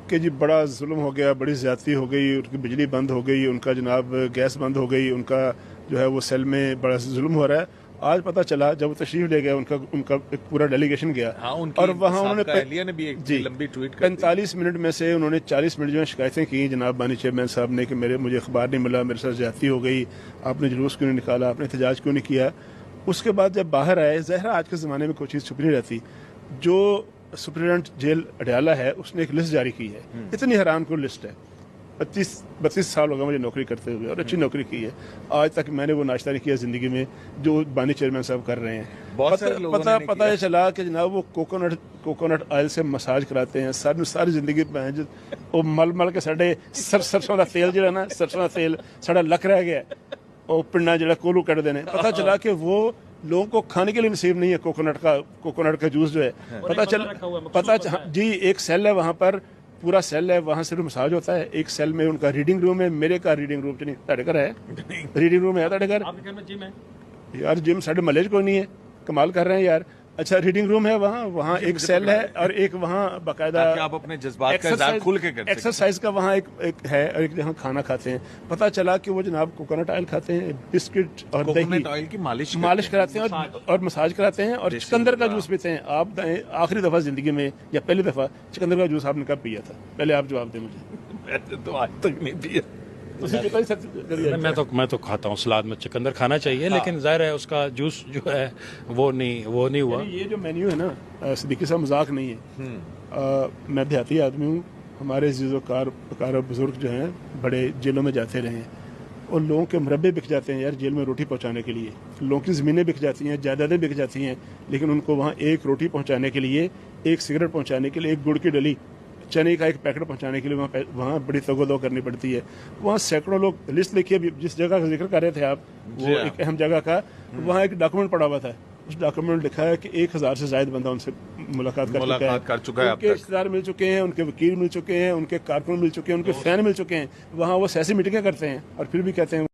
کہ جی بڑا ظلم ہو گیا, بڑی زیادتی ہو گئی, ان کی بجلی بند ہو گئی, ان کا جناب گیس بند ہو گئی, ان کا جو ہے وہ سیل میں بڑا ظلم ہو رہا ہے. آج پتہ چلا جب وہ تشریف لے گیا, ان کا ایک پورا ڈیلیگیشن گیا, اور وہاں انہوں نے بھی ایک جی لمبی ٹویٹ 45 منٹ میں سے انہوں نے 40 منٹ جو ہے شکایتیں کی جناب بانی چیئرمین صاحب نے کہ مجھے اخبار نہیں ملا, میرے ساتھ زیادتی ہو گئی, آپ نے جلوس کیوں نہیں نکالا, آپ نے احتجاج کیوں نہیں کیا. اس کے بعد جب باہر آئے, ظاہر آج کے زمانے میں کوئی چیز چھپی نہیں رہتی. جو سپرنٹینڈنٹ جیل اڈیالہ ہے اس نے ایک لسٹ جاری کی ہے, اتنی حیران کن لسٹ ہے. 32 سال ہو گئے مجھے نوکری کرتے ہوئے, اور اچھی نوکری کی ہے. آج تک میں نے وہ ناشتہ نہیں کیا زندگی میں جو بانی چیئرمین صاحب کر رہے ہیں. بہت سارے لوگوں نے پتہ یہ چلا کہ جناب وہ کوکونٹ آئل سے مساج کراتے ہیں. ساری زندگی وہ مل کے ساڈے سرسوں کا تیل جو ہے نا, سرسوں کا تیل ساڈا لک رہ گیا, وہ پنڈا جڑا کولو کٹ دینے. پتہ چلا کہ وہ لوگوں کو کھانے کے لیے نصیب نہیں ہے کوکونٹ کا جوس جو ہے. جی ایک سیل ہے وہاں پر, پورا سیل ہے, وہاں صرف مساج ہوتا ہے. ایک سیل میں ان کا ریڈنگ روم ہے, میرے کا ریڈنگ روم نہیں, تھوڑے گھر ہے ریڈنگ روم ہے, تھوڑے گھر یار جم ساڈے محلے کوئی نہیں ہے, کمال کر رہے ہیں یار. اچھا ریڈنگ روم ہے وہاں ایک سیل ہے, اور ایک وہاں باقاعدہ آپ اپنے جذبات کا اظہار کھل کے کرتے ہیں. ایکسرسائز کا وہاں ایک ہے, اور ایک جہاں کھانا کھاتے ہیں. پتہ چلا کہ وہ جناب کوکونٹ آئل کھاتے ہیں, بسکٹ اور دہی آئل کی مالش کراتے ہیں اور مساج کراتے ہیں, اور چقندر کا جوس پیتے ہیں. آپ آخری دفعہ زندگی میں یا پہلی دفعہ چقندر کا جوس آپ نے کب پیا تھا؟ پہلے آپ جواب دیں مجھے. تو آج تک نہیں پیا. میں تو کھاتا ہوں, سلاد میں چقندر کھانا چاہیے, لیکن ظاہر ہے اس کا جوس جو ہے وہ نہیں ہوا. یہ جو مینیو ہے نا صدیقی صاحب مذاق نہیں ہے. میں دیہاتی آدمی ہوں, ہمارے عزیز و کار بزرگ جو ہیں بڑے جیلوں میں جاتے رہے ہیں, اور لوگوں کے مربے بک جاتے ہیں یار جیل میں روٹی پہنچانے کے لیے. لوگوں کی زمینیں بک جاتی ہیں, جائیدادیں بک جاتی ہیں, لیکن ان کو وہاں ایک روٹی پہنچانے کے لیے, ایک سگریٹ پہنچانے کے لیے, ایک گڑ کی ڈلی, چنے کا ایک پیکٹ پہنچانے کے لیے وہاں بڑی تگ و دو کرنی پڑتی ہے. وہاں سینکڑوں لوگ, لسٹ لکھیے جس جگہ کا ذکر کر رہے تھے آپ, وہ ایک اہم جگہ کا, وہاں ایک ڈاکومنٹ پڑا ہوا تھا. اس ڈاکومنٹ لکھا ہے کہ 1000 سے زائد بندہ ان سے ملاقات کر چکا ہے. ان کے رشتے دار مل چکے ہیں, ان کے وکیل مل چکے ہیں, ان کے کارکن مل چکے ہیں, ان کے فین مل چکے ہیں. وہاں وہ سیاسی میٹنگیں کرتے ہیں اور پھر بھی کہتے ہیں